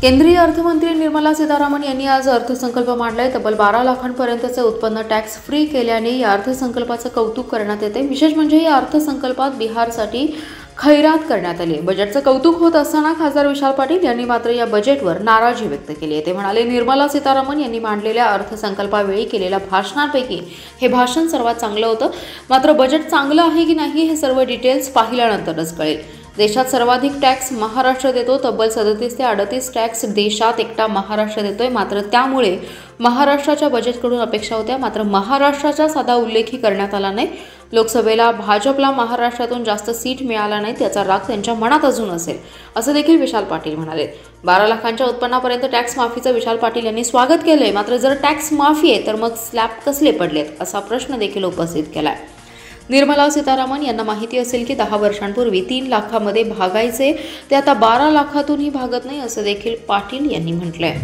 केंद्रीय अर्थमंत्री निर्मला सीतारामन यांनी आज अर्थसंकल्प मांडलाय। तब्बल 12 लाखांपर्यंतचे उत्पन्न टॅक्स फ्री केल्याने या अर्थसंकल्पाचं कौतुक करण्यात येते। विशेष म्हणजे या अर्थसंकल्पात बिहारसाठी खैरात करण्यात आली। बजेटचं कौतुक होत असताना खासदार विशाल पाटील यांनी मात्र या बजेटवर नाराजी व्यक्त केली आहे। ते म्हणाले, निर्मला सीतारामन यांनी मांडलेल्या अर्थसंकल्पावेळी केलेल्या भाषणांपैकी हे भाषण सर्वात चांगलं होतं। मात्र बजेट चांगलं आहे की नाही हे सर्व डिटेल्स पाहिल्यानंतरच कळेल। देशात सर्वाधिक टॅक्स महाराष्ट्र देतो। तब्बल 37 ते 38 टॅक्स देशात एकटा महाराष्ट्र देतोय। मात्र त्यामुळे महाराष्ट्राच्या बजेटकडून अपेक्षा होत्या, मात्र महाराष्ट्राचा साधा उल्लेखही करण्यात आला नाही। लोकसभेला भाजपला महाराष्ट्रातून जास्त सीट मिळाला नाही, त्याचा राग त्यांच्या मनात अजून असेल, असं देखील विशाल पाटील म्हणाले। 12 लाखांच्या उत्पन्नापर्यंत टॅक्स माफीचं विशाल पाटील यांनी स्वागत केलंय। मात्र जर टॅक्स माफी आहे तर मग स्लॅब कसले पडलेत असा प्रश्न देखील उपस्थित केलाय। निर्मला सीतारामन यांना माहिती असेल की 10 वर्षांपूर्वी 3 लाखांमध्ये भागायचे ते आता 12 लाखातूनही भागत नाही, असं देखील पाटील यांनी म्हटलंय।